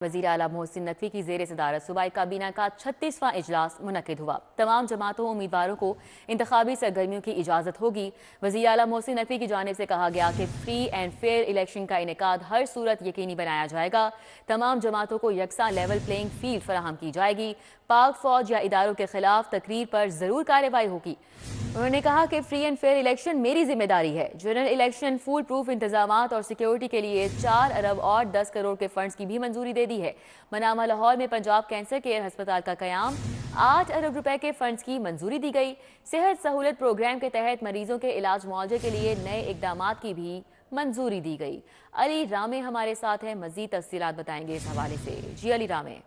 वज़ीर आला मोहसिन नकवी की ज़ेर सदारत सूबाई काबीना का 36वां इजलास मुनक़िद हुआ। तमाम जमातों उम्मीदवारों को इंतखाबी सरगर्मियों की इजाज़त होगी। वज़ीर आला मोहसिन नकवी की जानिब से कहा गया कि फ्री एंड फेयर इलेक्शन का इनेकाद हर सूरत यकीनी बनाया जाएगा। तमाम जमातों को यकसा लेवल प्लेइंग फील्ड फराहम की जाएगी। पाक फौज या इदारों के खिलाफ तकरीर पर ज़रूर कार्रवाई होगी। उन्होंने कहा कि फ्री एंड फेयर इलेक्शन मेरी जिम्मेदारी है। जनरल इलेक्शन फुल प्रूफ इंतजामात और सिक्योरिटी के लिए 4 अरब और 10 करोड़ के फंड्स की भी मंजूरी दे दी है। मनामा लाहौर में पंजाब कैंसर केयर अस्पताल का कयाम, 8 अरब रुपए के फंड्स की मंजूरी दी गई। सेहत सहूलत प्रोग्राम के तहत मरीजों के इलाज मुआवजे के लिए नए इकदामात की भी मंजूरी दी गई। अली रामे हमारे साथ हैं, मजीद तफसीलात बताएंगे इस हवाले से। जी अली रामे।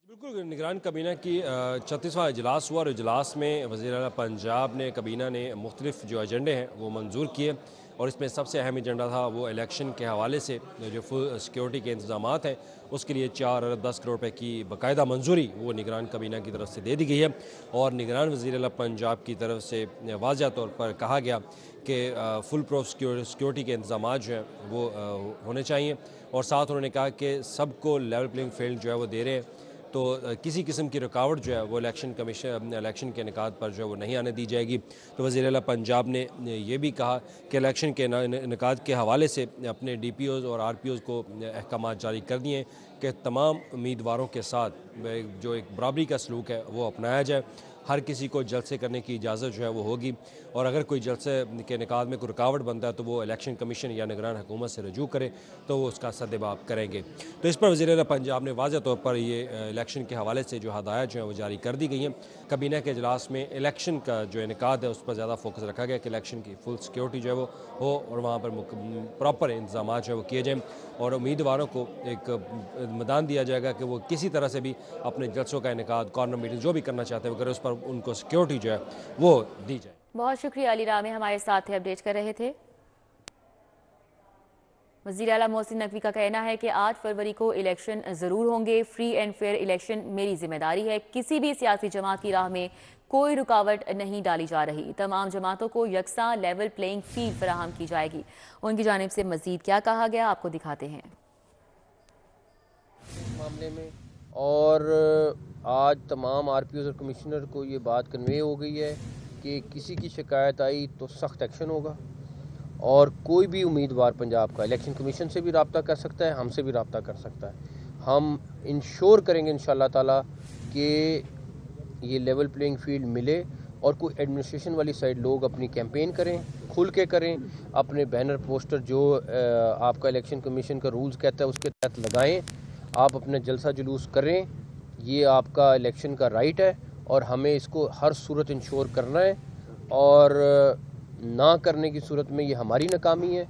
बिल्कुल, निगरान कबीना की 36वां इजलास हुआ और इजलास में वज़ीर आला पंजाब ने कबीना ने मुख्तलिफ जो एजेंडे हैं वो मंजूर किए और इसमें सबसे अहम एजेंडा था वो इलेक्शन के हवाले से जो फुल सिक्योरिटी के इंतजामात हैं उसके लिए 4 अरब 10 करोड़ रुपए की बाकायदा मंजूरी वो निगरान कबीना की तरफ से दे दी गई है। और निगरान वज़ीर आला पंजाब की तरफ से वाज़ह तौर पर कहा गया कि फुल प्रूफ सिक्योरिटी के इंतजामात जो हैं वो होने चाहिए और साथ उन्होंने कहा कि सबको लेवल प्लेइंग फील्ड जो है वो दे रहे हैं, तो किसी किस्म की रुकावट जो है वो इलेक्शन के इनेकाद पर जो है वो नहीं आने दी जाएगी। तो वज़ीर आला पंजाब ने ये भी कहा कि इलेक्शन के इनेकाद के हवाले से अपने DPOs और RPOs को अहकाम जारी कर दिए कि तमाम उम्मीदवारों के साथ जो एक बराबरी का सलूक है वो अपनाया जाए। हर किसी को जलसे करने की इजाज़त जो है वो होगी और अगर कोई जलसे के इनेकाद में कोई रुकावट बनता है तो वो इलेक्शन कमीशन या निगरान हुकूमत से रजू करे तो वो उसका सद्देबाब करेंगे। तो इस पर वज़ीर आला पंजाब ने वाज़ह तौर पर ये इलेक्शन के हवाले से जो हदायत जो है वो जारी कर दी गई हैं। कबीना के इजलास में इलेक्शन का जो इनेकाद है उस पर ज़्यादा फोकस रखा गया कि इलेक्शन की फुल सिक्योरिटी जो है वो हो और वहाँ पर प्रॉपर इंतजाम जो है वो किए जाएँ और उम्मीदवारों को एक मैदान दिया जाएगा कि वो किसी तरह से भी अपने जलसों का इनेकाद, कॉर्नर मीटिंग जो भी करना चाहते हैं वो करें, उस पर उनको सिक्योरिटी जो है वो दी जाए। बहुत शुक्रिया अली रामे हमारे साथ अपडेट कर रहे थे। वज़ीर आला मोहसिन नकवी का कहना है कि 8 फरवरी को इलेक्शन ज़रूर होंगे। फ्री एंड फेयर इलेक्शन मेरी जिम्मेदारी है। किसी भी सियासी जमात की राह में कोई रुकावट नहीं डाली जा रही। तमाम जमातों को यकसा लेवल प्लेइंग फील्ड फराहम की जाएगी। उनकी जानिब से मजीद क्या कहा गया आपको दिखाते हैं मामले में। और आज तमाम RPOs और कमिश्नर को ये बात कन्वे हो गई है कि किसी की शिकायत आई तो सख्त एक्शन होगा और कोई भी उम्मीदवार पंजाब का इलेक्शन कमीशन से भी रब्ता कर सकता है, हमसे भी रब्ता कर सकता है। हम इंश्योर करेंगे इंशाल्लाह ताला कि ये लेवल प्लेइंग फील्ड मिले और कोई एडमिनिस्ट्रेशन वाली साइड लोग अपनी कैंपेन करें, खुल के करें, अपने बैनर पोस्टर जो आपका इलेक्शन कमीशन का रूल्स कहता है उसके तहत लगाएं, आप अपने जलसा जुलूस करें, ये आपका इलेक्शन का राइट है और हमें इसको हर सूरत इंश्योर करना है और ना करने की सूरत में ये हमारी नाकामी है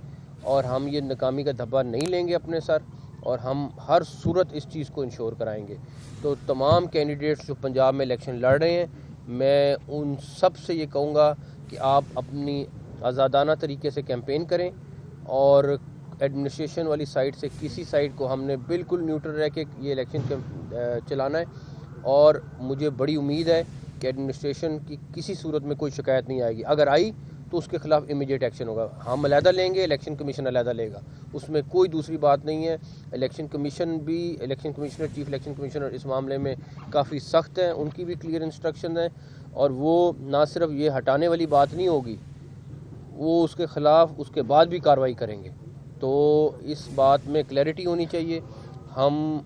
और हम ये नाकामी का धब्बा नहीं लेंगे अपने सर और हम हर सूरत इस चीज़ को इंश्योर कराएंगे। तो तमाम कैंडिडेट्स जो पंजाब में इलेक्शन लड़ रहे हैं, मैं उन सब से ये कहूँगा कि आप अपनी आज़ादाना तरीके से कैंपेन करें और एडमिनिस्ट्रेशन वाली साइड से किसी साइड को हमने बिल्कुल न्यूट्रल रह के ये इलेक्शन चलाना है और मुझे बड़ी उम्मीद है कि एडमिनिस्ट्रेशन की किसी सूरत में कोई शिकायत नहीं आएगी। अगर आई तो उसके खिलाफ इमीडिएट एक्शन होगा। हम अलहदा लेंगे, इलेक्शन कमीशन अलहदा लेगा, उसमें कोई दूसरी बात नहीं है। Election commissioner chief election commissioner इस मामले में काफ़ी सख्त हैं, उनकी भी क्लियर इंस्ट्रक्शन है और वो ना सिर्फ ये हटाने वाली बात नहीं होगी, वो उसके ख़िलाफ़ उसके बाद भी कार्रवाई करेंगे। तो इस बात में क्लैरिटी होनी चाहिए। हम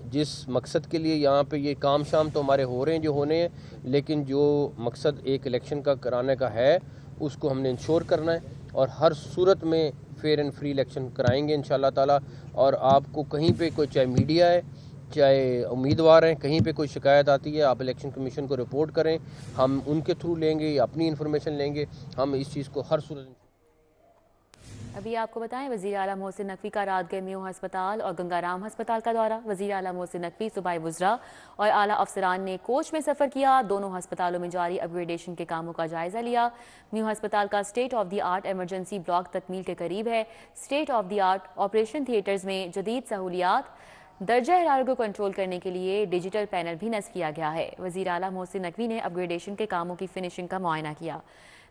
जिस मकसद के लिए यहाँ पे ये काम शाम तो हमारे हो रहे हैं जो होने हैं, लेकिन जो मकसद एक इलेक्शन का कराने का है उसको हमने इंश्योर करना है और हर सूरत में फेयर एंड फ्री इलेक्शन कराएंगे इंशाल्लाह ताला। और आपको कहीं पे कोई, चाहे मीडिया है चाहे उम्मीदवार हैं, कहीं पे कोई शिकायत आती है आप इलेक्शन कमीशन को रिपोर्ट करें, हम उनके थ्रू लेंगे या अपनी इन्फॉर्मेशन लेंगे, हम इस चीज़ को हर सूरत। अभी आपको बताएं, वज़ीर आला मोहसिन नकवी का रात गए म्यू अस्पताल और गंगाराम अस्पताल का दौरा। वज़ीर आला मोहसिन नकवी सुबाई वुज़रा और आला अफसरान ने कोच में सफ़र किया। दोनों अस्पतालों में जारी अपग्रेडेशन के कामों का जायज़ा लिया। म्यू अस्पताल का state of the art emergency block तकमील के करीब है। State of the art operation theatres में जदीद सहूलियात, दर्जा हरारत को कंट्रोल करने के लिए डिजिटल पैनल भी नस्ब किया गया है। वज़ीर आला मोहसिन नकवी ने अपग्रेडेशन के कामों की फिनिशिंग का मुआयना किया,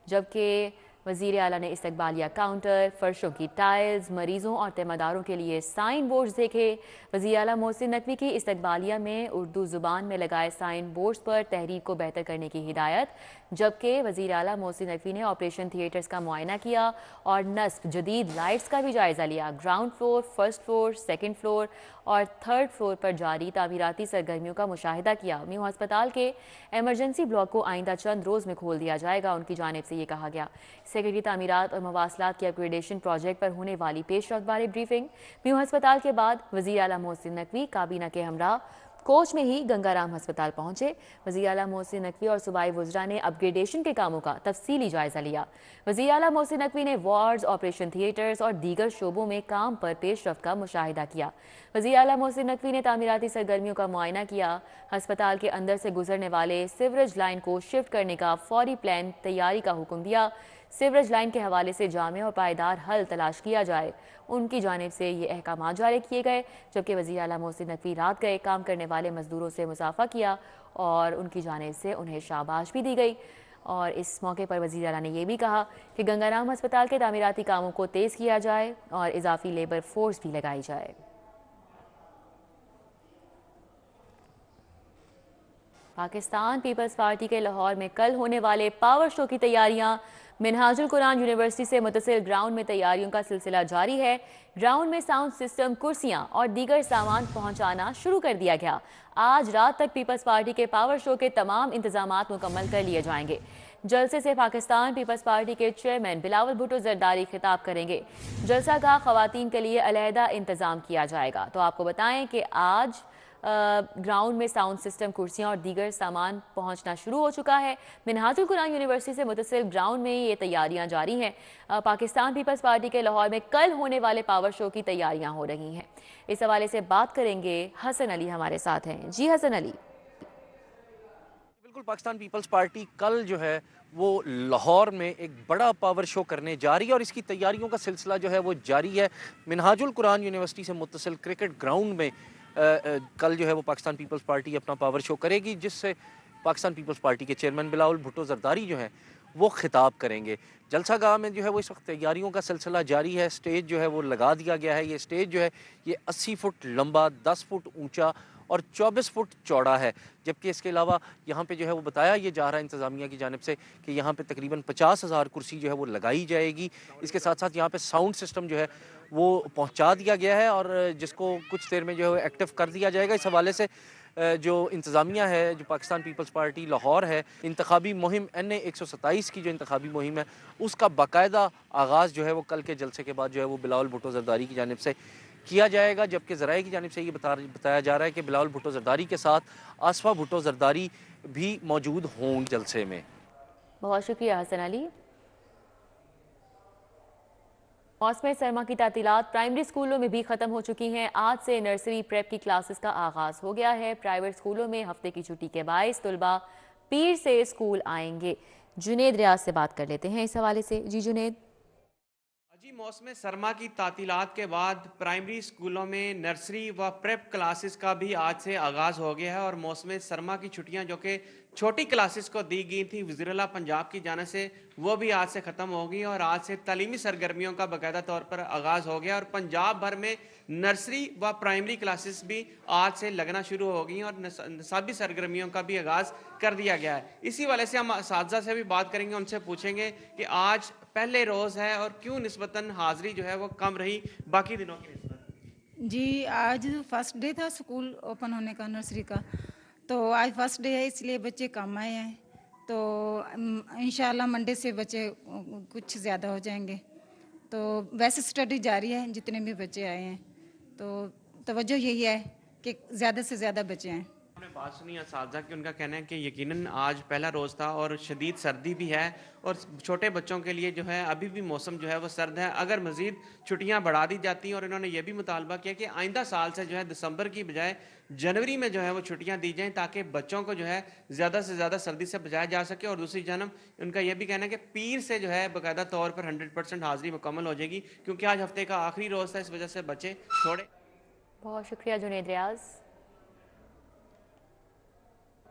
जबकि वज़ीर आला ने इस्तकबालिया काउंटर, फर्शों की टाइल्स, मरीजों और तीमारदारों के लिए साइन बोर्ड्स देखे। वज़ीर आला मोहसिन नकवी की इस्तकबालिया में उर्दू ज़ुबान में लगाए साइन बोर्ड्स पर तहरीर को बेहतर करने की हिदायत, जबकि वज़ीर आला मोहसिन नकवी ने ऑपरेशन थिएटर्स का मुआयना किया और नस्ब जदीद लाइट्स का भी जायज़ा लिया। Ground floor, first floor, second floor और थर्ड फ्लोर पर जारी तामीराती सरगर्मियों का मुशाहिदा किया। म्यू अस्पताल के एमरजेंसी ब्लॉक को आइंदा चंद रोज़ में खोल दिया जाएगा, उनकी जानिब से ये कहा गया। सेक्रेटरी तामीरात और मवासलात के अपग्रेडेशन प्रोजेक्ट पर होने वाली पेशरफ्त बारे ब्रीफिंग। म्यू अस्पताल के बाद वज़ीर आला मोहसिन नकवी काबीना के हमरा कोच में ही गंगाराम अस्पताल पहुंचे। वज़ीर आला मोहसिन नकवी और सूबाई वज़रा ने अपग्रेडेशन के कामों का तफसीली जायजा लिया। वज़ीर आला मोहसिन नकवी ने वार्ड्स, ऑपरेशन थिएटर्स और दीगर शोबों में काम पर पेशरफ्त का मुशाहिदा किया। वज़ीर आला मोहसिन नकवी ने तामीराती सरगर्मियों का मुआयना किया। अस्पताल के अंदर से गुजरने वाले सीवरेज लाइन को शिफ्ट करने का फौरी प्लान तैयारी का हुक्म दिया। सीवरेज लाइन के हवाले से जामे और पायदार हल तलाश किया जाए, उनकी जानिब से ये अहकाम जारी किए गए। जबकि वज़ीर आला मोहसिन नकवी रात गए काम करने वाले मजदूरों से मुसाफा किया और उनकी जानिब से उन्हें शाबाश भी दी गई। और इस मौके पर वज़ीर आला ने यह भी कहा कि गंगाराम अस्पताल के तामीराती कामों को तेज़ किया जाए और इजाफी लेबर फोर्स भी लगाई जाए। पाकिस्तान पीपल्स पार्टी के लाहौर में कल होने वाले पावर शो की तैयारियां। मिनहाजुल कुरान यूनिवर्सिटी से मुतसिल ग्राउंड में तैयारियों का सिलसिला जारी है। ग्राउंड में साउंड सिस्टम, कुर्सियां और दीगर सामान पहुंचाना शुरू कर दिया गया। आज रात तक पीपल्स पार्टी के पावर शो के तमाम इंतजामात मुकम्मल कर लिए जाएंगे। जलसे से पाकिस्तान पीपल्स पार्टी के चेयरमैन बिलावल भुट्टो जरदारी खिताब करेंगे। जलसा का खवातीन के लिए अलहदा इंतजाम किया जाएगा। तो आपको बताएं कि आज ग्राउंड में साउंड सिस्टम, कुर्सियां और दीगर सामान पहुंचना शुरू हो चुका है। मिनहाजुल कुरान यूनिवर्सिटी से मुतसिल ग्राउंड में ये तैयारियां जारी हैं। पाकिस्तान पीपल्स पार्टी के लाहौर में कल होने वाले पावर शो की तैयारियां हो रही हैं। इस हवाले से बात करेंगे, हसन अली हमारे साथ हैं। जी हसन अली। बिल्कुल, पाकिस्तान पीपल्स पार्टी कल जो है वो लाहौर में एक बड़ा पावर शो करने जा रही है और इसकी तैयारियों का सिलसिला जो है वो जारी है। मिनहाजुल कुरान यूनिवर्सिटी से मुत्तसिल क्रिकेट ग्राउंड में कल जो है वो पाकिस्तान पीपल्स पार्टी अपना पावर शो करेगी, जिससे पाकिस्तान पीपल्स पार्टी के चेयरमैन बिलावल भुट्टो जरदारी जो हैं वो खिताब करेंगे। जलसा गाह में जो है वो इस वक्त तैयारियों का सिलसिला जारी है। स्टेज जो है वो लगा दिया गया है। ये स्टेज जो है ये 80 फुट लंबा, 10 फुट ऊंचा और 24 फुट चौड़ा है। जबकि इसके अलावा यहाँ पे जो है वो बताया ये जा रहा है इंतज़ामिया की जानिब से कि यहाँ पे तकरीबन 50,000 कुर्सी जो है वो लगाई जाएगी। इसके साथ साथ यहाँ पे साउंड सिस्टम जो है वो पहुँचा दिया गया है और जिसको कुछ देर में जो है एक्टिव कर दिया जाएगा। इस हवाले से जो इंतज़ामिया है, जो पाकिस्तान पीपल्स पार्टी लाहौर है, इंतखाबी मुहिम NA 127 की जो इंतखाबी मुहिम है उसका बाकायदा आगाज़ जो है वो कल के जलसे के बाद जो है वो बिलावल भुट्टो जरदारी की जानिब से किया जाएगा। जबकि ज़राए की जानिब से ये बताया जा रहा है कि बिलावल भुट्टो जरदारी के साथ आसफा भुट्टो जरदारी भी मौजूद हों जलसे में। बहुत शुक्रिया हसन अली। मौसम सरमा की तातीलात प्राइमरी स्कूलों में भी ख़त्म हो चुकी हैं। आज से नर्सरी प्रेप की क्लासेस का आगाज़ हो गया है। प्राइवेट स्कूलों में हफ्ते की छुट्टी के बायस तलबा पीर से स्कूल आएंगे। जुनेद रियाज से बात कर लेते हैं इस हवाले से। जी जुनेद। जी, मौसम सरमा की तातीलात के बाद प्राइमरी स्कूलों में नर्सरी व प्रेप क्लासेस का भी आज से आगाज़ हो गया है और मौसम सरमा की छुट्टियां जो कि छोटी क्लासेस को दी गई थी वज़ीर-ए-आला पंजाब की जानिब से, वो भी आज से ख़त्म हो गई और आज से तालीमी सरगर्मियों का बाकायदा तौर पर आगाज़ हो गया और पंजाब भर में नर्सरी व प्राइमरी क्लासेस भी आज से लगना शुरू हो गई और निसाबी सरगर्मियों का भी आगाज़ कर दिया गया है। इसी वजह से हम असातिज़ा से भी बात करेंगे, उनसे पूछेंगे कि आज पहले रोज़ है और क्यों निस्बतन हाज़िरी जो है वो कम रही बाकी दिनों की निस्बत। जी, आज फर्स्ट डे था स्कूल ओपन होने का नर्सरी का, तो आज फर्स्ट डे है इसलिए बच्चे कम आए हैं। तो इंशाल्लाह मंडे से बच्चे कुछ ज़्यादा हो जाएंगे। तो वैसे स्टडी जारी है, जितने भी बच्चे आए हैं तो तवज्जो यही है कि ज़्यादा से ज़्यादा बच्चे आएँ। आपने बात सुनी असातिज़ा की, उनका कहना है कि यकीनन आज पहला रोज़ था और शदीद सर्दी भी है और छोटे बच्चों के लिए जो है अभी भी मौसम जो है वो सर्द है। अगर मज़ीद छुट्टियां बढ़ा दी जाती हैं और इन्होंने ये भी मुतालबा किया कि आइंदा साल से जो है दिसंबर की बजाय जनवरी में जो है वो छुट्टियां दी जाएँ ताकि बच्चों को जो है ज़्यादा से ज़्यादा सर्दी से बचाया जा सके। और दूसरी जानब उनका यह भी कहना है कि पीर से जो है बाकायदा तौर पर 100% हाज़िरी मुकम्मल हो जाएगी क्योंकि आज हफ्ते का आखिरी रोज़ था, इस वजह से बच्चे थोड़े। बहुत शुक्रिया जुनेद रियाज।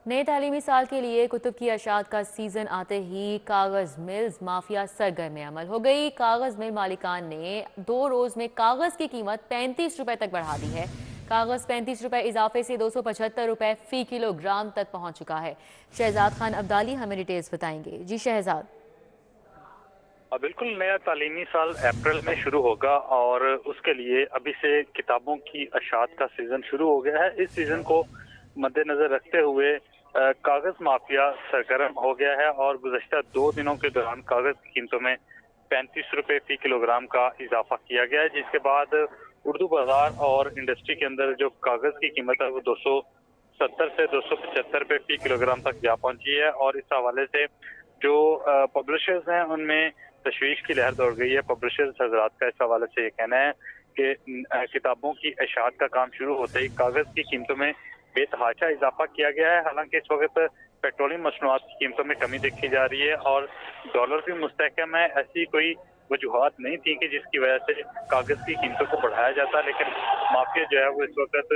नए तालीमी साल के लिए कुतुब की अशात का सीजन आते ही कागज़ मिल्स माफिया सरगर्म अमल हो गई। कागज़ मिल मालिकान ने 2 रोज़ में कागज़ की कीमत 35 रुपए तक बढ़ा दी है। कागज़ 35 रुपए इजाफे से 275 रुपए फी किलोग्राम तक पहुंच चुका है। शहजाद खान अब्दाली हमें डिटेल्स बताएंगे। जी शहजाद। बिल्कुल, नया तालीमी साल अप्रैल में शुरू होगा और उसके लिए अभी से किताबों की अशात का सीजन शुरू हो गया है। इस सीजन को मद्देनजर रखते हुए कागज माफिया सरगर्म हो गया है और गुज़श्ता 2 दिनों के दौरान कागज की कीमतों में 35 रुपए फी किलोग्राम का इजाफा किया गया है, जिसके बाद उर्दू बाजार और इंडस्ट्री के अंदर जो कागज की कीमत है वो 270 से 275 रुपए फी किलोग्राम तक जा पहुंची है। और इस हवाले से जो पब्लिशर्स हैं उनमें तशवीश की लहर दौड़ गई है। पब्लिशर्स हजरात का इस हवाले से ये कहना है कि किताबों की अशात का काम शुरू होते ही कागज की कीमतों में बेतहाशा इजाफा किया गया है। हालांकि इस वक्त पेट्रोलियम मसनूआत की कीमतों में कमी देखी जा रही है और डॉलर भी मुस्तहकम है। ऐसी कोई वजूहात नहीं थी कि जिसकी वजह से कागज की कीमतों को बढ़ाया जाता, लेकिन माफिया जो है वो इस वक्त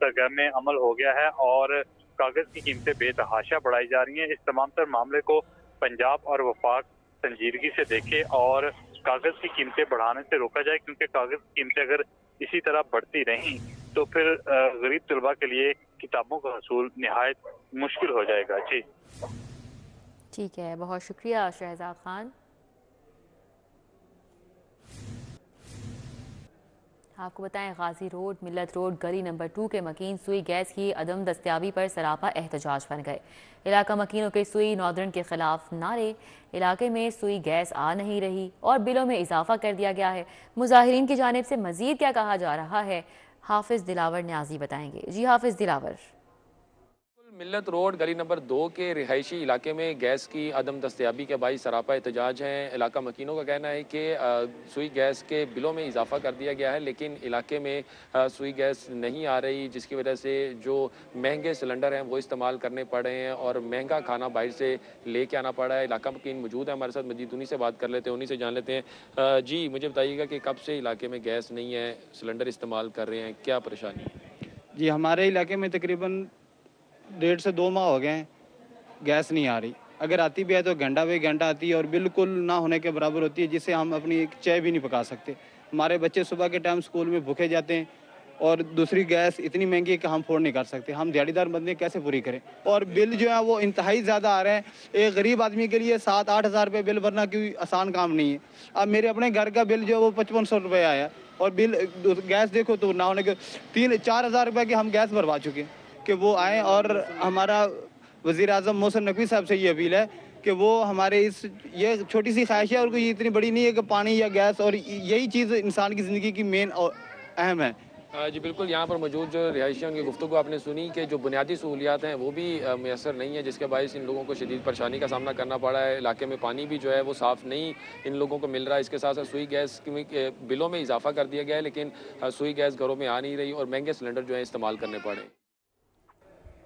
सरगर्म अमल हो गया है और कागज की कीमतें बेतहाशा बढ़ाई जा रही हैं। इस तमाम तर मामले को पंजाब और वफाक संजीदगी से देखे और कागज की कीमतें बढ़ाने से रोका जाए, क्योंकि कागज की कीमतें अगर इसी तरह बढ़ती रहीं तो फिर गरीब तलबा के लिए किताबों का हसूल निहायत मुश्किल हो जाएगा। जी ठीक है, बहुत शुक्रिया शहजाद खान। आपको बताएं, गाजी रोड, मिल्लत रोड, गली नंबर 2 के मकीन सुई गैस की अदम दस्तियाबी पर सरापा एहतजाज बन गए। इलाका मकीनों के सुई नॉर्दर्न के खिलाफ नारे। इलाके में सुई गैस आ नहीं रही और बिलों में इजाफा कर दिया गया है। मुजाहिरीन की जानिब से मजीद क्या कहा जा रहा है, हाफिज दिलावर न्याजी बताएंगे। जी हाफिज दिलावर। मिल्लत रोड गली नंबर 2 के रिहायशी इलाके में गैस की अदम दस्तयाबी के बाई सरापा एहतजाज हैं। इलाका मकीनों का कहना है कि सुई गैस के बिलों में इजाफा कर दिया गया है, लेकिन इलाके में सुई गैस नहीं आ रही, जिसकी वजह से जो महंगे सिलेंडर हैं वो इस्तेमाल करने पड़ रहे हैं और महंगा खाना बाहर से लेके आना पड़ा है। इलाका मकीन मौजूद है हमारे साथ, मजीद उन्हीं से बात कर लेते हैं, उन्हीं से जान लेते हैं। जी मुझे बताइएगा कि कब से इलाके में गैस नहीं है, सिलेंडर इस्तेमाल कर रहे हैं, क्या परेशानी है? जी हमारे इलाके में तकरीबन 1.5 से 2 माह हो गए हैं, गैस नहीं आ रही। अगर आती भी है तो घंटा पे घंटा आती है और बिल्कुल ना होने के बराबर होती है, जिससे हम अपनी एक चाय भी नहीं पका सकते। हमारे बच्चे सुबह के टाइम स्कूल में भूखे जाते हैं और दूसरी गैस इतनी महंगी है कि हम अफोर्ड नहीं कर सकते। हम दिहाड़ीदार बंदे कैसे पूरी करें? और बिल जो है वो इंतहाई ज़्यादा आ रहे हैं। एक गरीब आदमी के लिए 7-8 हज़ार रुपये बिल भरना कोई आसान काम नहीं है। अब मेरे अपने घर का बिल जो है वो 5500 रुपये आया और बिल गैस देखो तो ना होने के 3-4 हज़ार रुपये की हम गैस भरवा चुके हैं कि वो आएँ। और हमारा वज़ीर आज़म मोहसिन नकवी साहब से ये अपील है कि वो हमारे ये छोटी सी ख्वाहिश है और कोई इतनी बड़ी नहीं है कि पानी या गैस, और यही चीज़ इंसान की ज़िंदगी की मेन और अहम है। जी बिल्कुल, यहाँ पर मौजूद जो रिहायशी हैं उनकी गुफ्तगू आपने सुनी कि जो बुनियादी सहूलियात हैं वो भी मैसर नहीं है, जिसके बायस इन लोगों को शदीद परेशानी का सामना करना पड़ा है। इलाके में पानी भी जो है वो साफ़ नहीं इन लोगों को मिल रहा है। इसके साथ साथ सुई गैस के बिलों में इजाफा कर दिया गया है, लेकिन सुई गैस घरों में आ नहीं रही और महंगे सिलेंडर जो है इस्तेमाल करने पड़े।